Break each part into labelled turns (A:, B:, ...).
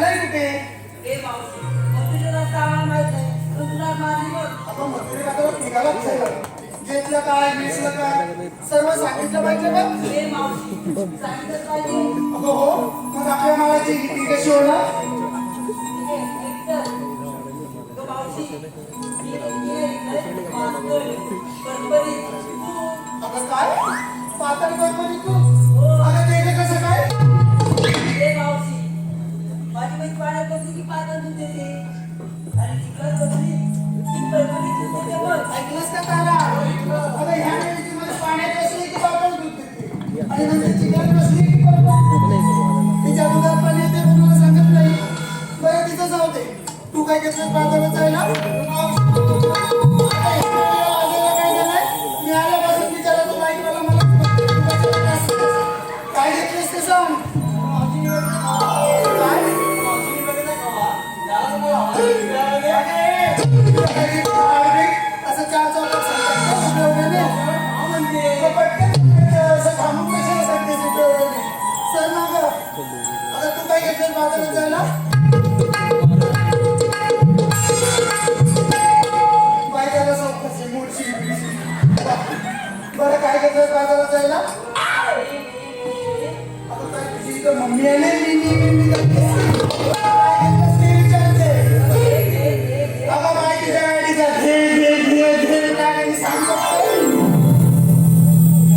A: नाही कुठे?
B: ए मावशी, मथुरेला सामान माहित नाही. पण तुला माझी बघ.
A: आपण मथुरेला निघालाच आहे. घेतलं काय, मिसलं काय, सर्व सांगितलं पाहिजे बघ.
B: ए मावशी, सांगितलं पाहिजे.
A: अगं हो, मग आपल्या मावाची ही कशी होणार?
B: ठीक आहे, एक तर. अगं मावशी, मी इकडे पातळ, बरबरीत, तू.
A: अगं काय? पातळ बरबरी तू?
B: हो.
A: अगं ते कसं काय?
B: ए मावशी, माझी बाई पाण्यात बसली की पातळ दूध देते. आणि तिकडं बसली की बरबरीत दूध देते बघ.
A: ऐकलंस का तारा? अगं ह्या वेळी मध्ये पाण्यात बसली की पातळ दूध देते. आणि नंतर चिकन बसली की तिच्या दुधात पाणी येते पण मला सांगत नाही. बरं तिथं जाऊ दे. तू काय घेतलं बाजारात जायला? काय झालंय? मी आल्यापासून विचारलं नाही मला काय घेतलंस ते सांग. असं चार चौकात थांबून कशाला सांगते सर ना ग. आता तू काय घेतलं बाजारात जायला? बायकाला सावकाशी मोडशी. बरं काय घेतलं बाजारात जायला? आता काय तुझी इथं मम्मी आली मी काय घेतलंस ते विचारते. अगं बाई तिच्या गाडीचा घे काय आणि सांगतो काय?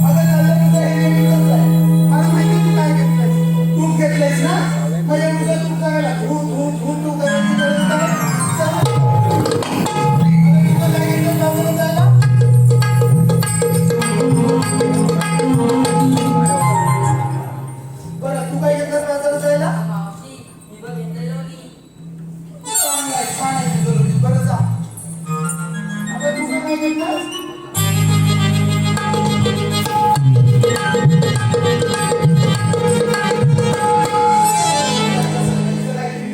A: अगं झालं तुझं हे नेहमीच आहे. मला माहिती तू काय घेतलंस. तूप घेतलंयस ना? म्हणजे तुझं तूप करायला तू करायची गरज काय? चल. अगं तुझं काय घेतलं बाजारात जायला? बरं तू काय घेतलंस बाजारात जायला?
B: मावशी, मी बघितलेलं की
A: छान आहे तुझं. बरं जा. आता तू काय घेतलंस?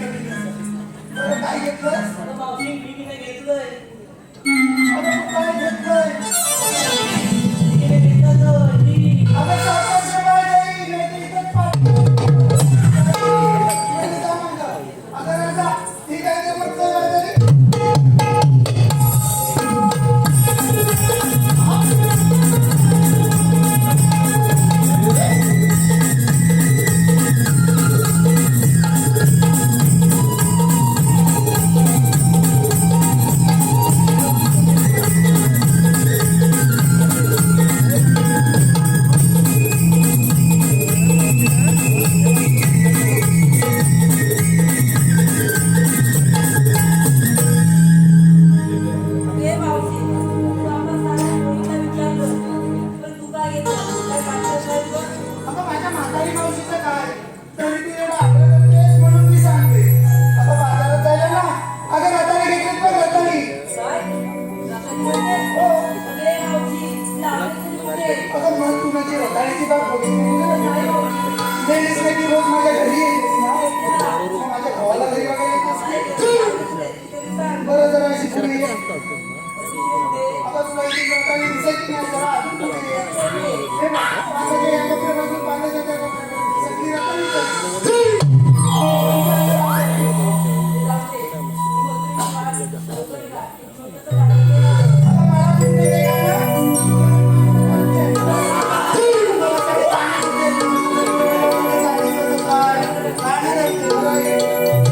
A: बरं काय घेतलंस?
B: अगं मावशी, मी काय घेतलंय.
A: अगं तू काय घेतलंय?
B: मी काय घेतलं नी.
A: अगं सावकाश बाय नाही तर इथंच पाठ. अगं राजा ठीक आहे ते म्हटलं राजा.
B: ए मावशी, तू आपण साऱ्या मुलींना विचारलं. पण तू काय घेतलं? काय सांगितलं नाही बघ.
A: अगं माझ्या म्हातारी मावशीचं काय? तरी ती एवढं आग्रह करतेस म्हणून मी सांगते. आता बाजारात जायला ना. अगं रताळी घेतलीत बघ रताळी.
B: काय? रासायनिक म्हणजे?
A: हो.
B: अगं ए मावशी, तिला आवडते कुठे?
A: अगं मग तू माझी रताळीची बाब बघितली
B: नाही मावशी.
A: नेलीस नाही की रोज माझ्या घरी येतेस ना.
B: येते ना.
A: मग माझ्या भावाला घरी वगैरे येतेस
B: नाही
A: ना.
B: घेतलं, आवडते तरी सांग.
A: बरं जरा अशी पुढे ये.
B: ते
A: आता तुला इथे रताळी दिसायची नाही जरा अजून पुढे ये. हे बघ, पाण्याच्या या कोपऱ्यापासून पाण्याच्या त्या कोपऱ्यापर्यंत सगळी रताळीच आहे. आता मला कुठे गेला? मला काही पाणी कुठे? काय? काय नाही, बरं आहे.